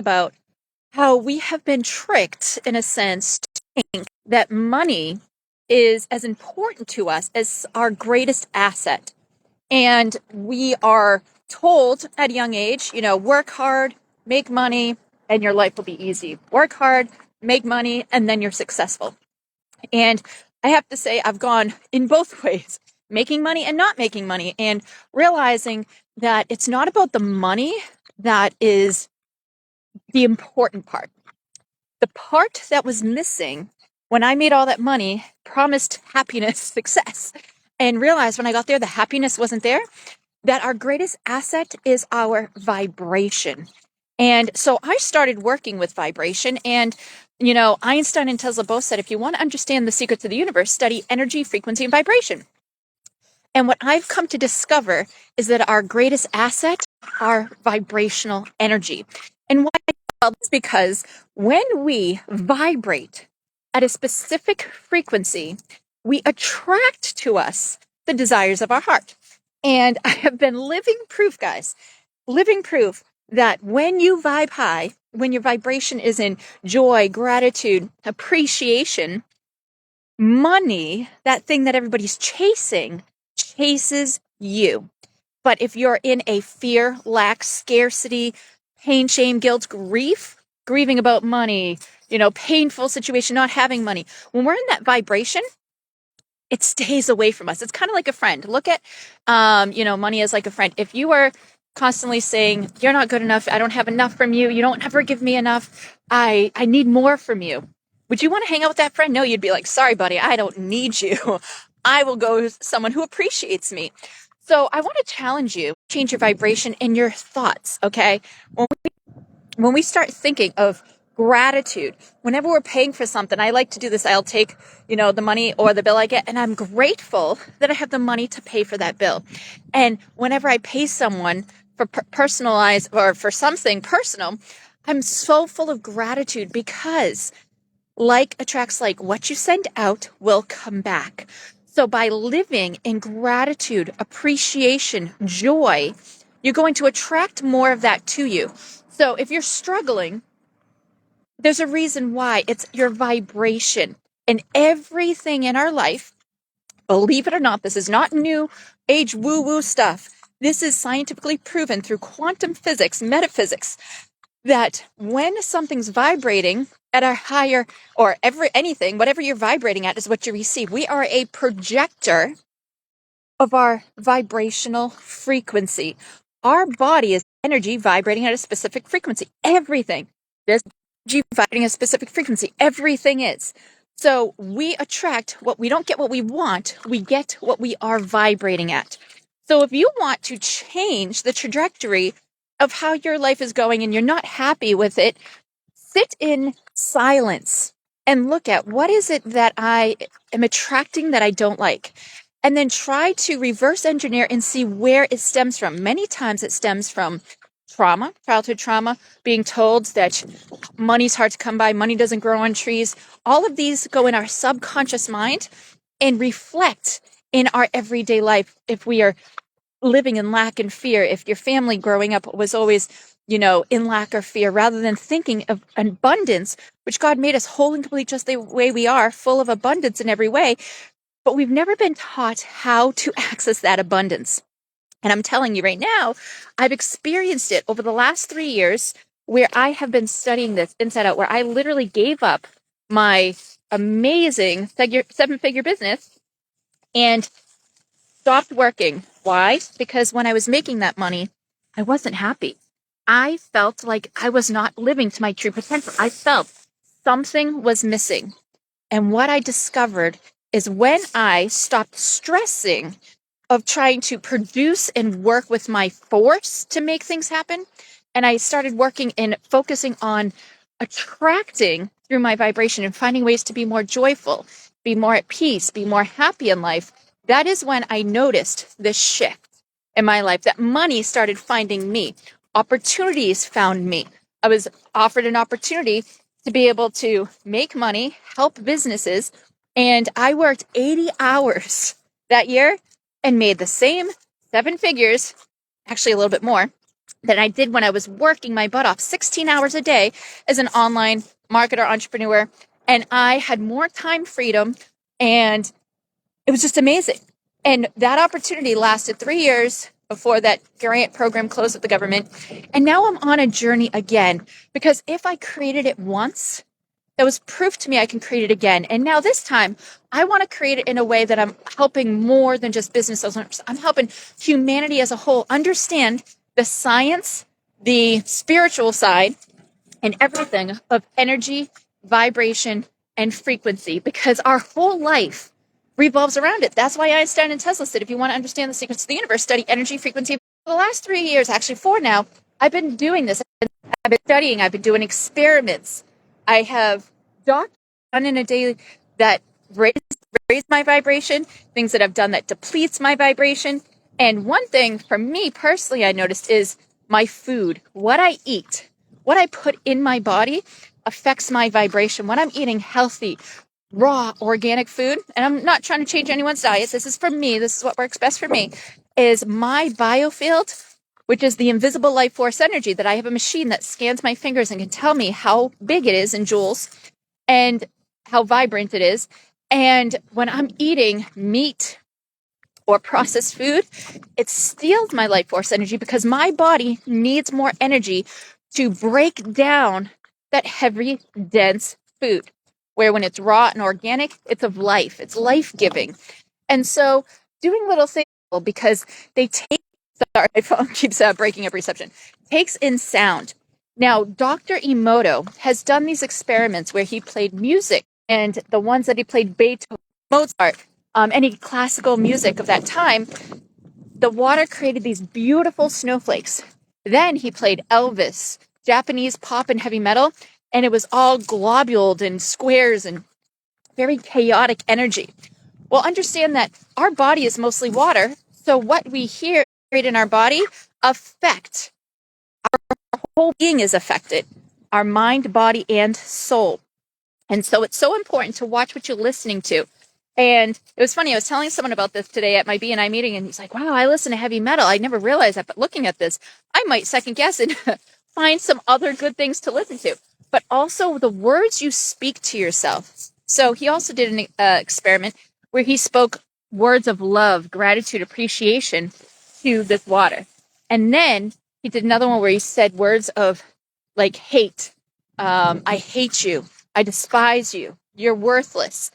about how we have been tricked, in a sense, to think that money is as important to us as our greatest asset. And we are told at a young age, work hard, make money, and your life will be easy. Work hard, make money, and then you're successful. And I have to say, I've gone in both ways, making money and not making money, and realizing that it's not about the money that is the important part. The part that was missing when I made all that money promised happiness, success, and realized when I got there, the happiness wasn't there, that our greatest asset is our vibration. And so I started working with vibration. And, Einstein and Tesla both said, if you want to understand the secrets of the universe, study energy, frequency, and vibration. And what I've come to discover is that our greatest asset, our vibrational energy. And why? Well, it's because when we vibrate at a specific frequency, we attract to us the desires of our heart. And I have been living proof, guys, living proof that when you vibe high, when your vibration is in joy, gratitude, appreciation, money, that thing that everybody's chasing, chases you. But if you're in a fear, lack, scarcity, pain, shame, guilt, grieving about money, painful situation, not having money, when we're in that vibration, it stays away from us. It's kind of like a friend. Look at, money as like a friend. If you are constantly saying, you're not good enough, I don't have enough from you, you don't ever give me enough, I need more from you, would you want to hang out with that friend? No, you'd be like, sorry, buddy, I don't need you. I will go with someone who appreciates me. So I want to challenge you, change your vibration in your thoughts, okay? When we start thinking of gratitude, whenever we're paying for something, I like to do this. I'll take, the money or the bill I get, and I'm grateful that I have the money to pay for that bill. And whenever I pay someone for personalized or for something personal, I'm so full of gratitude because like attracts like. What you send out will come back. So by living in gratitude, appreciation, joy, you're going to attract more of that to you. So if you're struggling, there's a reason why. It's your vibration. And everything in our life, believe it or not, this is not new age woo-woo stuff. This is scientifically proven through quantum physics, metaphysics, that when something's vibrating at a higher or anything, whatever you're vibrating at is what you receive. We are a projector of our vibrational frequency. Our body is energy vibrating at a specific frequency. Everything. There's energy vibrating at a specific frequency. Everything is. So we attract we don't get what we want, we get what we are vibrating at. So if you want to change the trajectory of how your life is going and you're not happy with it, sit in silence and look at what is it that I am attracting that I don't like. And then try to reverse engineer and see where it stems from. Many times it stems from trauma, childhood trauma, being told that money's hard to come by, money doesn't grow on trees. All of these go in our subconscious mind and reflect in our everyday life if we are living in lack and fear, if your family growing up was always, in lack or fear, rather than thinking of abundance, which God made us whole and complete just the way we are, full of abundance in every way. But we've never been taught how to access that abundance. And I'm telling you right now, I've experienced it over the last 3 years where I have been studying this inside out, where I literally gave up my amazing 7-figure business and stopped working. Why? Because when I was making that money, I wasn't happy. I felt like I was not living to my true potential. I felt something was missing. And what I discovered is when I stopped stressing of trying to produce and work with my force to make things happen, and I started working and focusing on attracting through my vibration and finding ways to be more joyful, be more at peace, be more happy in life, that is when I noticed this shift in my life, that money started finding me. Opportunities found me. I was offered an opportunity to be able to make money, help businesses, and I worked 80 hours that year and made the same 7 figures, actually a little bit more, than I did when I was working my butt off 16 hours a day as an online marketer, entrepreneur. And I had more time freedom, and it was just amazing. And that opportunity lasted 3 years before that grant program closed with the government. And now I'm on a journey again, because if I created it once, that was proof to me I can create it again. And now this time, I want to create it in a way that I'm helping more than just business owners. I'm helping humanity as a whole understand the science, the spiritual side, and everything of energy, vibration, and frequency, because our whole life revolves around it. That's why Einstein and Tesla said, if you want to understand the secrets of the universe, study energy, frequency. For the last 3 years, actually 4 now, I've been doing this. I've been studying, I've been doing experiments. I have done in a day that raise my vibration, things that I've done that depletes my vibration. And one thing for me personally, I noticed is my food, what I eat, what I put in my body affects my vibration. When I'm eating healthy, raw, organic food, and I'm not trying to change anyone's diet, this is for me, this is what works best for me, is my biofield, which is the invisible life force energy that I have a machine that scans my fingers and can tell me how big it is in joules and how vibrant it is. And when I'm eating meat or processed food, it steals my life force energy, because my body needs more energy to break down that heavy, dense food. Where when it's raw and organic, it's of life, it's life-giving. And so doing little things, because they take, sorry, my phone keeps breaking up reception, takes in sound. Now, Dr. Emoto has done these experiments where he played music, and the ones that he played, Beethoven, Mozart, any classical music of that time, the water created these beautiful snowflakes. Then he played Elvis, Japanese pop and heavy metal, and it was all globuled and squares and very chaotic energy. Well, understand that our body is mostly water, so what we hear in our body affect, our whole being is affected, our mind, body, and soul. And so it's so important to watch what you're listening to. And it was funny, I was telling someone about this today at my BNI meeting, and he's like, wow, I listen to heavy metal. I never realized that, but looking at this, I might second guess and find some other good things to listen to. But also the words you speak to yourself. So he also did an experiment where he spoke words of love, gratitude, appreciation to this water. And then he did another one where he said words of like hate. I hate you. I despise you. You're worthless.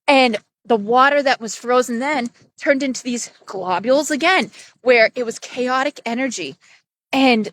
And the water that was frozen then turned into these globules again, where it was chaotic energy. And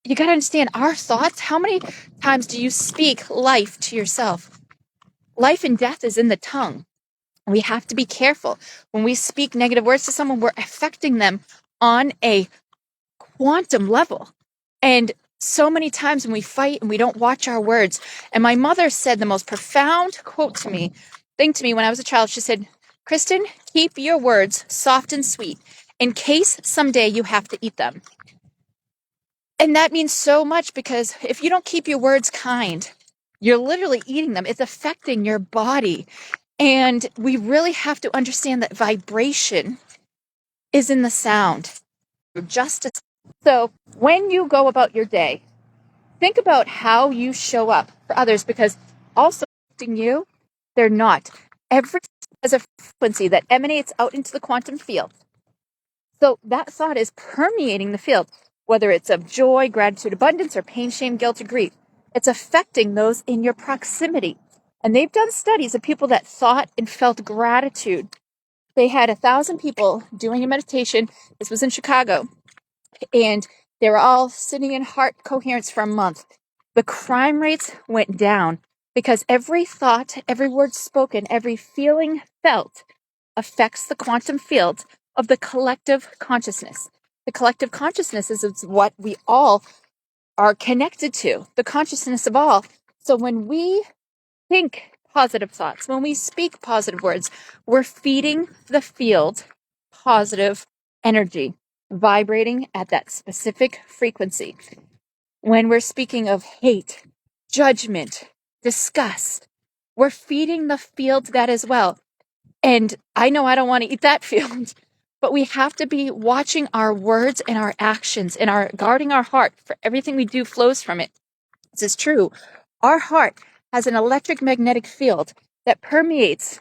you got to understand our thoughts. How many times do you speak life to yourself? Life and death is in the tongue. We have to be careful. When we speak negative words to someone, we're affecting them on a quantum level. And so many times when we fight and we don't watch our words. And my mother said the most profound thing to me when I was a child. She said, Kristen, keep your words soft and sweet in case someday you have to eat them. And that means so much, because if you don't keep your words kind, you're literally eating them. It's affecting your body. And we really have to understand that vibration is in the sound. Justice. So when you go about your day, think about how you show up for others, because also affecting you, they're not. Every has a frequency that emanates out into the quantum field. So that thought is permeating the field, whether it's of joy, gratitude, abundance, or pain, shame, guilt, or grief. It's affecting those in your proximity. And they've done studies of people that thought and felt gratitude. They had 1,000 people doing a meditation. This was in Chicago. And they were all sitting in heart coherence for a month. The crime rates went down, because every thought, every word spoken, every feeling felt affects the quantum field of the collective consciousness. The collective consciousness is what we all are connected to, the consciousness of all. So when we think positive thoughts, when we speak positive words, we're feeding the field positive energy, vibrating at that specific frequency. When we're speaking of hate, judgment, disgust, we're feeding the field that as well. And I know I don't want to eat that field, But we have to be watching our words and our actions and our guarding our heart, for everything we do flows from it. This is true. Our heart has an electric magnetic field that permeates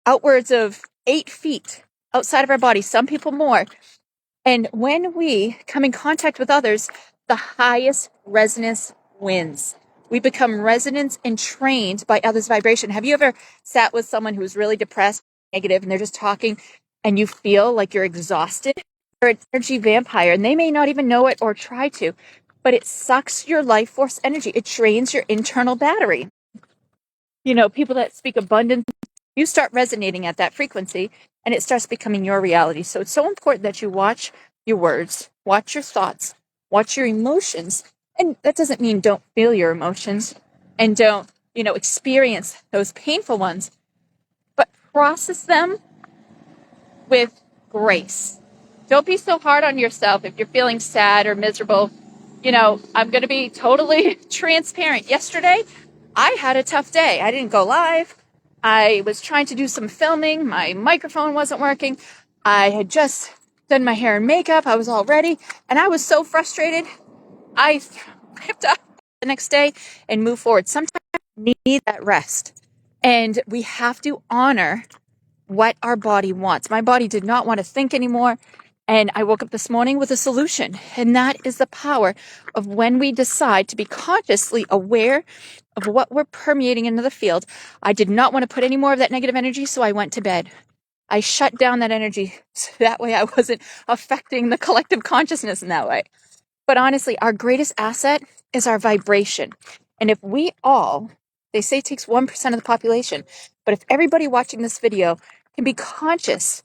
outwards of 8 feet outside of our body, some people more. And when we come in contact with others, the highest resonance wins. We become resonance and trained by others' vibration. Have you ever sat with someone who's really depressed, negative, and they're just talking and you feel like you're exhausted? They're an energy vampire, and they may not even know it or try to, but it sucks your life force energy. It drains your internal battery. You know, people that speak abundance, you start resonating at that frequency and it starts becoming your reality. So it's so important that you watch your words, watch your thoughts, watch your emotions. And that doesn't mean don't feel your emotions and don't, experience those painful ones, but process them with grace. Don't be so hard on yourself if you're feeling sad or miserable. I'm going to be totally transparent. Yesterday, I had a tough day. I didn't go live. I was trying to do some filming. My microphone wasn't working. I had just done my hair and makeup. I was all ready. And I was so frustrated. I ripped up the next day and moved forward. Sometimes we need that rest. And we have to honor what our body wants. My body did not want to think anymore. And I woke up this morning with a solution. And that is the power of when we decide to be consciously aware of what we're permeating into the field. I did not want to put any more of that negative energy, so I went to bed. I shut down that energy so that way I wasn't affecting the collective consciousness in that way. But honestly, our greatest asset is our vibration. And if we all, they say it takes 1% of the population, but if everybody watching this video can be conscious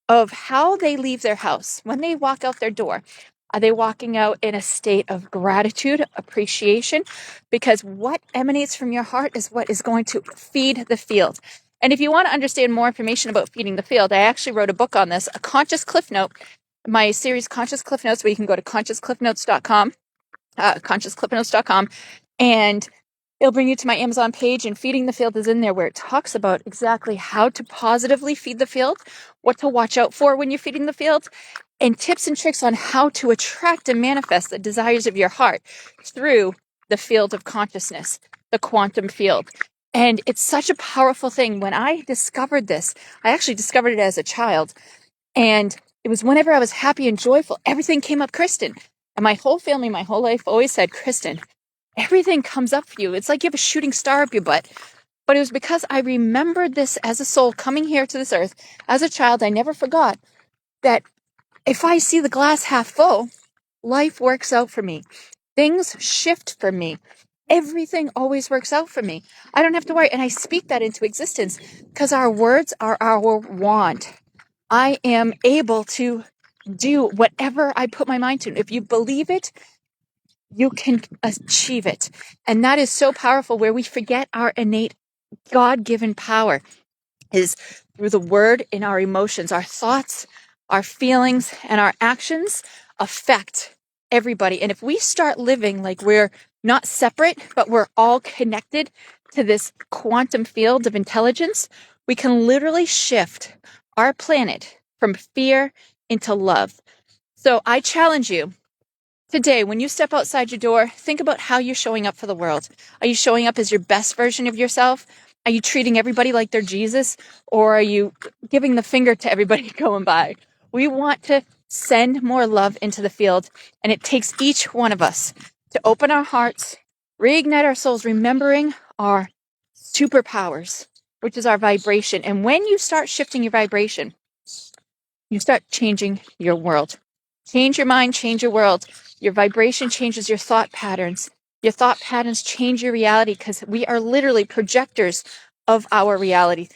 of how they leave their house, when they walk out their door, are they walking out in a state of gratitude, appreciation? Because what emanates from your heart is what is going to feed the field. And if you want to understand more information about feeding the field, I actually wrote a book on this, a Conscious Cliff Note, my series Conscious Cliff Notes, where you can go to consciouscliffnotes.com, consciouscliffnotes.com, and it'll bring you to my Amazon page, and Feeding the Field is in there, where it talks about exactly how to positively feed the field, what to watch out for when you're feeding the field, and tips and tricks on how to attract and manifest the desires of your heart through the field of consciousness, the quantum field. And it's such a powerful thing. When I discovered this, I actually discovered it as a child. And it was whenever I was happy and joyful, everything came up, Kristen. And my whole family, my whole life always said, Kristen, everything comes up for you. It's like you have a shooting star up your butt. But it was because I remembered this as a soul coming here to this earth. As a child, I never forgot that if I see the glass half full, life works out for me. Things shift for me. Everything always works out for me. I don't have to worry. And I speak that into existence because our words are our wand. I am able to do whatever I put my mind to. If you believe it, you can achieve it. And that is so powerful, where we forget our innate God-given power is through the word in our emotions. Our thoughts, our feelings, and our actions affect everybody. And if we start living like we're not separate, but we're all connected to this quantum field of intelligence, we can literally shift our planet from fear into love. So I challenge you today, when you step outside your door, think about how you're showing up for the world. Are you showing up as your best version of yourself? Are you treating everybody like they're Jesus? Or are you giving the finger to everybody going by? We want to send more love into the field, and it takes each one of us to open our hearts, reignite our souls, remembering our superpowers, which is our vibration. And when you start shifting your vibration, you start changing your world. Change your mind, change your world. Your vibration changes your thought patterns. Your thought patterns change your reality, because we are literally projectors of our reality.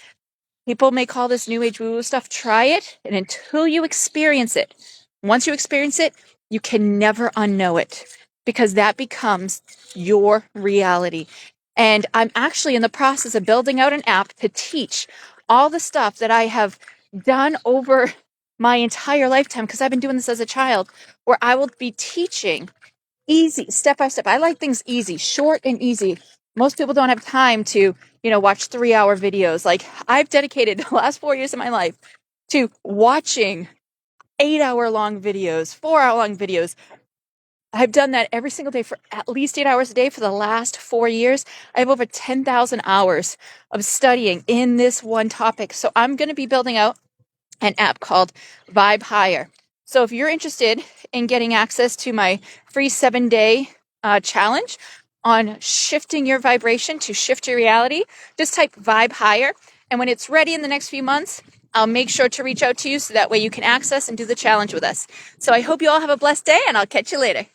People may call this new age woo-woo stuff. Try it, and until you experience it, once you experience it, you can never unknow it, because that becomes your reality. And I'm actually in the process of building out an app to teach all the stuff that I have done over my entire lifetime, because I've been doing this as a child, where I will be teaching easy, step by step. I like things easy, short and easy. Most people don't have time to, watch 3-hour videos. Like, I've dedicated the last 4 years of my life to watching 8-hour long videos, 4-hour long videos. I've done that every single day for at least 8 hours a day for the last 4 years. I have over 10,000 hours of studying in this one topic. So I'm going to be building out an app called Vibe Higher. So if you're interested in getting access to my free 7-day challenge on shifting your vibration to shift your reality, just type Vibe Higher. And when it's ready in the next few months, I'll make sure to reach out to you so that way you can access and do the challenge with us. So I hope you all have a blessed day, and I'll catch you later.